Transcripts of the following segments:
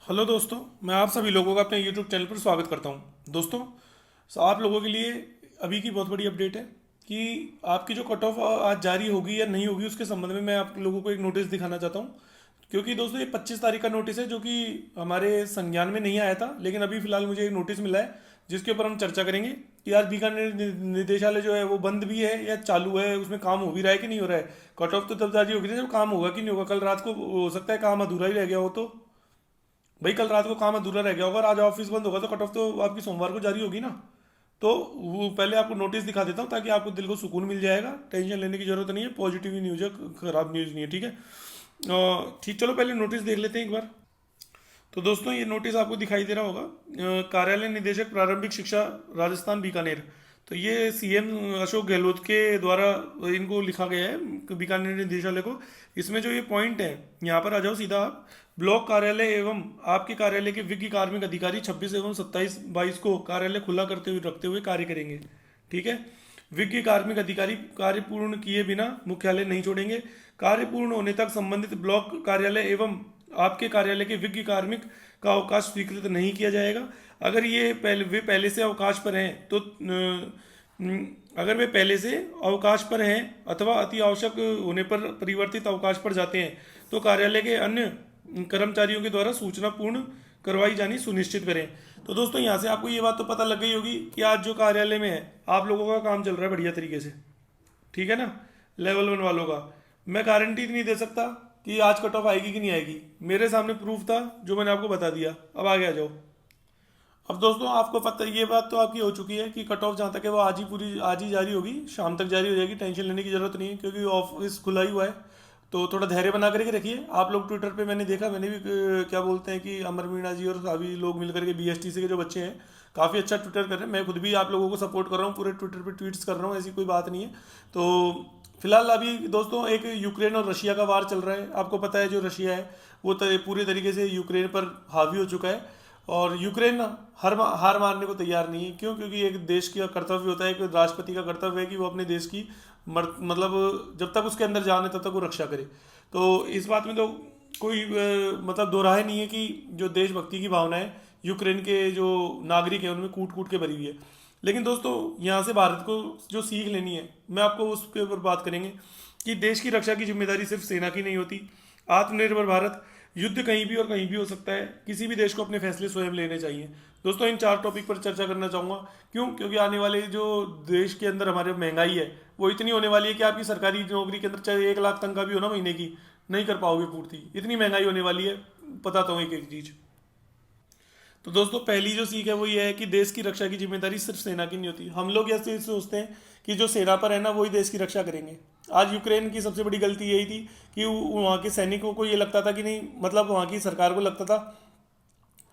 Hello दोस्तों, मैं आप सभी लोगों का अपने यूट्यूब चैनल पर स्वागत करता हूं। दोस्तों, आप लोगों के लिए अभी की बहुत बड़ी अपडेट है कि आपकी जो कट ऑफ आज जारी होगी या नहीं होगी उसके संबंध में मैं आप लोगों को एक नोटिस दिखाना चाहता हूं। क्योंकि दोस्तों ये 25 तारीख का नोटिस है जो कि हमारे संज्ञान में नहीं आया था, लेकिन अभी फिलहाल मुझे एक नोटिस मिला है जिसके ऊपर हम चर्चा करेंगे कि आज बीकानेर निदेशालय जो है वो बंद भी है या चालू है, उसमें काम हो भी रहा है कि नहीं हो रहा है। कट ऑफ तो तब जारी होगी ना जब काम होगा कि नहीं होगा। कल रात को हो सकता है काम अधूरा ही रह गया हो, तो भाई कल रात को काम अधूरा रह गया होगा और आज ऑफिस बंद होगा तो कट ऑफ तो आपकी सोमवार को जारी होगी ना। तो वो पहले आपको नोटिस दिखा देता हूँ ताकि आपको दिल को सुकून मिल जाएगा। टेंशन लेने की जरूरत नहीं है, पॉजिटिव ही न्यूज़ है, खराब न्यूज़ नहीं है, ठीक है। ठीक, चलो पहले नोटिस देख लेते हैं एक बार। तो दोस्तों ये नोटिस आपको दिखाई दे रहा होगा, कार्यालय निदेशक प्रारंभिक शिक्षा राजस्थान बीकानेर। तो ये सीएम अशोक गहलोत के द्वारा इनको लिखा गया है बीकानेर निदेशालय को। इसमें जो ये पॉइंट है, यहाँ पर आ जाओ सीधा आप। ब्लॉक कार्यालय एवं आपके कार्यालय के विज्ञ कार्मिक अधिकारी 26 एवं 27-22 को कार्यालय खुला करते हुए रखते हुए कार्य करेंगे, ठीक है। विज्ञ कार्मिक अधिकारी कार्य पूर्ण किए बिना मुख्यालय नहीं छोड़ेंगे। कार्य पूर्ण होने तक संबंधित ब्लॉक कार्यालय एवं आपके कार्यालय के विज्ञ कार्मिक का अवकाश स्वीकृत नहीं किया जाएगा। अगर ये वे पहले से अवकाश पर हैं तो अगर वे पहले से अवकाश पर हैं अथवा अति आवश्यक होने पर परिवर्तित अवकाश पर जाते हैं तो कार्यालय के अन्य कर्मचारियों के द्वारा सूचना पूर्ण करवाई जानी सुनिश्चित करें। तो दोस्तों यहाँ से आपको ये बात तो पता लग गई होगी कि आज जो कार्यालय में है आप लोगों का काम चल रहा है बढ़िया तरीके से, ठीक है ना। लेवल 1 वालों का मैं गारंटी नहीं दे सकता कि आज कट ऑफ आएगी कि नहीं आएगी। मेरे सामने प्रूफ था जो मैंने आपको बता दिया। अब आगे आ जाओ। अब दोस्तों आपको पता, ये बात तो आपकी हो चुकी है कि कट ऑफ जहाँ तक है वो आज ही जारी होगी, शाम तक जारी हो जाएगी। टेंशन लेने की जरूरत नहीं है क्योंकि ऑफिस खुला ही हुआ है। तो थोड़ा धैर्य बना करके रखिए। आप लोग ट्विटर पे मैंने देखा, मैंने भी क्या बोलते हैं कि अमर मीणा जी और सभी लोग मिलकर के बीएसटीसी के जो बच्चे हैं काफ़ी अच्छा ट्विटर कर रहे हैं। मैं खुद भी आप लोगों को सपोर्ट कर रहा हूँ, पूरे ट्विटर पे ट्वीट्स कर रहा हूँ, ऐसी कोई बात नहीं है। तो फिलहाल अभी दोस्तों एक यूक्रेन और रशिया का वार चल रहा है। आपको पता है जो रशिया है वो पूरे तरीके से यूक्रेन पर हावी हो चुका है और यूक्रेन हार मानने को तैयार नहीं है। क्यों? क्योंकि एक देश का कर्तव्य होता है, एक राष्ट्रपति का कर्तव्य है कि वो अपने देश की मतलब जब तक उसके अंदर जान है तब तक वो रक्षा करे। तो इस बात में तो कोई मतलब दो राय नहीं है कि जो देशभक्ति की भावना है यूक्रेन के जो नागरिक हैं उनमें कूट कूट के भरी हुई है। लेकिन दोस्तों यहाँ से भारत को जो सीख लेनी है, मैं आपको उसके ऊपर बात करेंगे कि देश की रक्षा की जिम्मेदारी सिर्फ सेना की नहीं होती। आत्मनिर्भर भारत युद्ध कहीं भी और कहीं भी हो सकता है। किसी भी देश को अपने फैसले स्वयं लेने चाहिए। दोस्तों इन 4 टॉपिक पर चर्चा करना चाहूँगा। क्यों? क्योंकि आने वाले जो देश के अंदर हमारे महंगाई है वो इतनी होने वाली है कि आपकी सरकारी नौकरी के अंदर चाहे 1 लाख तनख्वाह भी हो ना महीने की, नहीं कर पाओगे पूर्ति। इतनी महंगाई होने वाली है। बताता हूँ एक एक चीज़। तो दोस्तों पहली जो सीख है वो ये है कि देश की रक्षा की जिम्मेदारी सिर्फ सेना की नहीं होती। हम लोग ऐसे सोचते हैं कि जो सेना पर है ना वही देश की रक्षा करेंगे। आज यूक्रेन की सबसे बड़ी गलती यही थी कि वहाँ के सैनिकों को ये लगता था कि नहीं, मतलब वहाँ की सरकार को लगता था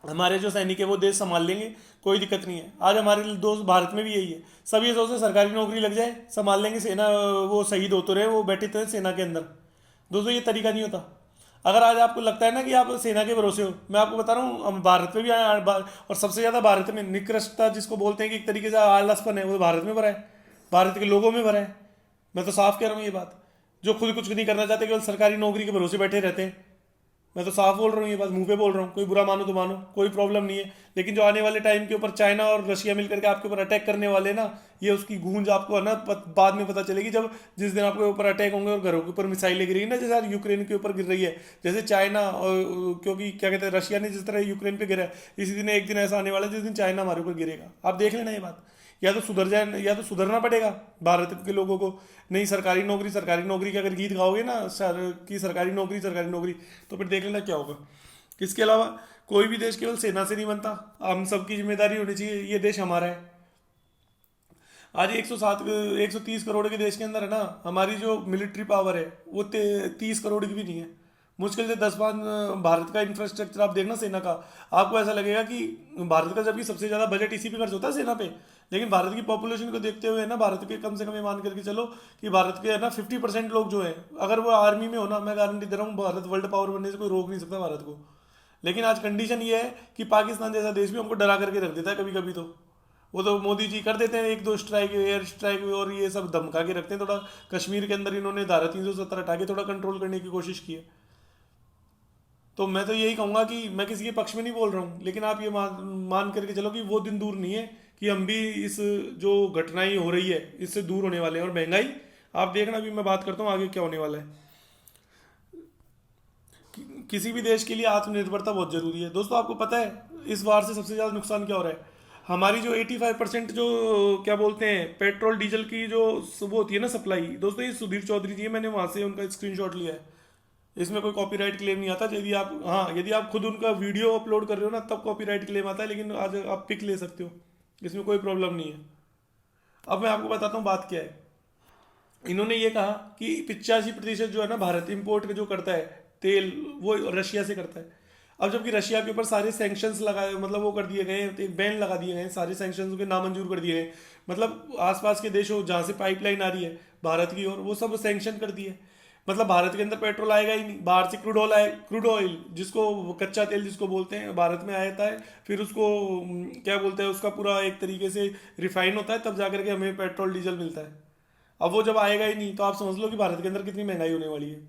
हमारे जो सैनिक है वो देश संभाल लेंगे, कोई दिक्कत नहीं है। आज हमारे दोस्त भारत में भी यही है, सब ये सोचते सरकारी नौकरी लग जाए संभाल लेंगे, सेना वो शहीद होते रहे, वो बैठे थे सेना के अंदर। दोस्तों ये तरीका नहीं होता। अगर आज आपको लगता है ना कि आप सेना के भरोसे हो, मैं आपको बता रहा हूँ हम भारत में भी और सबसे ज़्यादा भारत में निकृष्टता जिसको बोलते हैं कि एक तरीके से आलसपन है, वो भारत में भरा है, भारत के लोगों में भरा है। मैं तो साफ कह रहा हूँ ये बात। जो खुद कुछ नहीं करना चाहते, केवल सरकारी नौकरी के भरोसे बैठे रहते हैं। मैं तो साफ बोल रहा हूँ ये बात, मुंह पे बोल रहा हूँ। कोई बुरा मानो तो मानो, कोई प्रॉब्लम नहीं है। लेकिन जो आने वाले टाइम के ऊपर चाइना और रशिया मिलकर के आपके ऊपर अटैक करने वाले ना, ये उसकी गूंज आपको है ना बाद में पता चलेगी, जब जिस दिन आपके ऊपर अटैक होंगे और घरों के ऊपर मिसाइलें गिरेगी ना, जैसे आज यूक्रेन के ऊपर गिर रही है, जैसे चाइना और क्योंकि क्या कहते हैं रशिया ने जिस तरह यूक्रेन पे गिरा है, इसी दिन एक दिन ऐसा आने वाला है जिस दिन चाइना हमारे ऊपर गिरेगा। आप देख लेना ये बात। या तो सुधर जाए या तो सुधरना पड़ेगा भारत के लोगों को। नहीं सरकारी नौकरी के अगर गीत गाओगे ना सर की सरकारी नौकरी, तो फिर देख लेना क्या होगा। इसके अलावा कोई भी देश केवल सेना से नहीं बनता, हम सबकी जिम्मेदारी होनी चाहिए। ये देश हमारा है। आज 130 करोड़ के देश के अंदर है ना, हमारी जो मिलिट्री पावर है वो 30 करोड़ की भी नहीं है। मुश्किल से 10 भारत का इंफ्रास्ट्रक्चर आप देखना सेना का, आपको ऐसा लगेगा कि भारत का जबकि सबसे ज़्यादा बजट इसी पे खर्च होता है सेना पे, लेकिन भारत की पॉपुलेशन को देखते हुए ना, भारत के कम से कम ये मान करके चलो कि भारत के है ना 50% लोग जो हैं अगर वो आर्मी में हो ना, मैं गारंटी दे रहा हूँ भारत वर्ल्ड पावर बनने से कोई रोक नहीं सकता भारत को। लेकिन आज कंडीशन ये है कि पाकिस्तान जैसा देश भी हमको डरा करके रख देता है कभी कभी। तो वो तो मोदी जी कर देते हैं 1-2 स्ट्राइक, एयर स्ट्राइक और ये सब धमका के रखते हैं। थोड़ा कश्मीर के अंदर इन्होंने धारा 370 हटा के थोड़ा कंट्रोल करने की कोशिश की है। तो मैं तो यही कहूँगा कि मैं किसी के पक्ष में नहीं बोल रहा हूँ, लेकिन आप ये मान करके चलो कि वो दिन दूर नहीं है कि हम भी इस जो घटनाएं हो रही है इससे दूर होने वाले हैं। और महंगाई, आप देखना, अभी मैं बात करता हूँ आगे क्या होने वाला है। किसी भी देश के लिए आत्मनिर्भरता बहुत जरूरी है। दोस्तों आपको पता है इस बार से सबसे ज़्यादा नुकसान क्या हो रहा है? हमारी जो 85% जो क्या बोलते हैं पेट्रोल डीजल की जो वो होती है ना सप्लाई, दोस्तों ये सुधीर चौधरी जी है, मैंने वहाँ से उनका स्क्रीनशॉट लिया है। इसमें कोई कॉपीराइट क्लेम नहीं आता। यदि आप, हाँ, यदि आप खुद उनका वीडियो अपलोड कर रहे हो ना तब कॉपीराइट क्लेम आता है, लेकिन आज आप पिक ले सकते हो, इसमें कोई प्रॉब्लम नहीं है। अब मैं आपको बताता हूँ बात क्या है। इन्होंने ये कहा कि 85% जो है ना भारत इंपोर्ट जो करता है तेल, वो रशिया से करता है। अब जबकि रशिया के ऊपर सारे सैंक्शंस लगाए, मतलब वो कर दिए गए हैं, एक बैन लगा दिए गए, सारे सैंक्शंस के नामंजूर कर दिए गए। मतलब आसपास के देशों जहाँ से पाइपलाइन आ रही है भारत की ओर, वो सब सैंक्शन कर दिए। मतलब भारत के अंदर पेट्रोल आएगा ही नहीं, बाहर से क्रूड ऑयल जिसको कच्चा तेल जिसको बोलते हैं भारत में आता है, फिर उसको क्या बोलते हैं, उसका पूरा एक तरीके से रिफाइन होता है, तब जाकर के हमें पेट्रोल डीजल मिलता है। अब वो जब आएगा ही नहीं तो आप समझ लो कि भारत के अंदर कितनी महंगाई होने वाली है।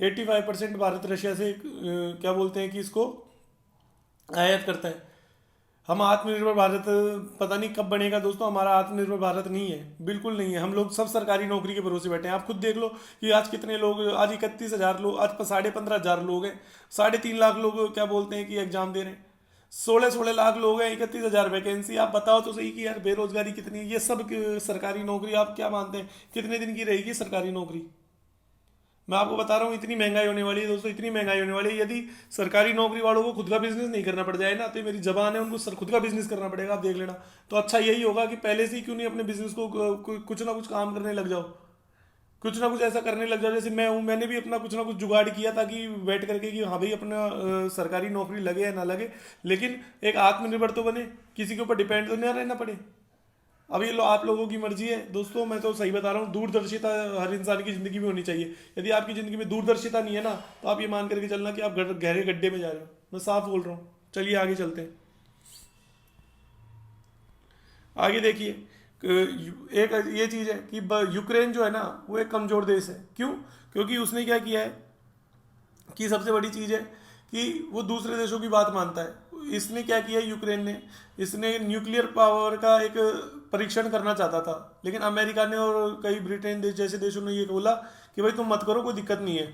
85% भारत रशिया से क्या बोलते हैं कि इसको आयात करता है। हम आत्मनिर्भर भारत पता नहीं कब बनेगा दोस्तों। हमारा आत्मनिर्भर भारत नहीं है, बिल्कुल नहीं है। हम लोग सब सरकारी नौकरी के भरोसे बैठे हैं। आप खुद देख लो कि आज कितने लोग, आज 31,000 लोग, आज 15,500 लोग हैं, 3.5 लाख लोग क्या बोलते हैं कि एग्जाम दे रहे हैं, 16-16 लाख लोग हैं, 31,000 वैकेंसी। आप बताओ तो सही कि यार बेरोजगारी कितनी है। ये सब सरकारी नौकरी आप क्या मानते हैं कितने दिन की रहेगी सरकारी नौकरी? मैं आपको बता रहा हूँ इतनी महंगाई होने वाली है दोस्तों, इतनी महंगाई होने वाली है। यदि सरकारी नौकरी वालों को खुद का बिजनेस नहीं करना पड़ जाए ना, तो ये मेरी जबान है, उनको खुद का बिजनेस करना पड़ेगा। आप देख लेना। तो अच्छा यही होगा कि पहले से ही क्यों नहीं अपने बिजनेस को कुछ ना कुछ काम करने लग जाओ, कुछ ना कुछ ऐसा करने लग जाओ। जैसे मैं हूँ, मैंने भी अपना कुछ ना कुछ जुगाड़ किया ताकि बैठ करके कि हाँ भाई अपना सरकारी नौकरी लगे या ना लगे, लेकिन एक आत्मनिर्भर तो बने, किसी के ऊपर डिपेंड तो नहीं रहना पड़े। अब ये लो आप लोगों की मर्जी है दोस्तों। मैं तो सही बता रहा हूँ, दूरदर्शिता हर इंसान की जिंदगी में होनी चाहिए। यदि आपकी जिंदगी में दूरदर्शिता नहीं है ना, तो आप ये मान करके चलना कि आप गहरे गड्ढे में जा रहे हो। मैं साफ बोल रहा हूँ। चलिए आगे चलते हैं। आगे देखिए, एक ये चीज़ है कि यूक्रेन जो है ना वो एक कमज़ोर देश है। क्यों? क्योंकि उसने क्या किया है कि सबसे बड़ी चीज़ है कि वो दूसरे देशों की बात मानता है। इसने क्या किया यूक्रेन ने, इसने न्यूक्लियर पावर का एक परीक्षण करना चाहता था, लेकिन अमेरिका ने और कई ब्रिटेन देश जैसे देशों ने ये बोला कि भाई तुम मत करो, कोई दिक्कत नहीं है।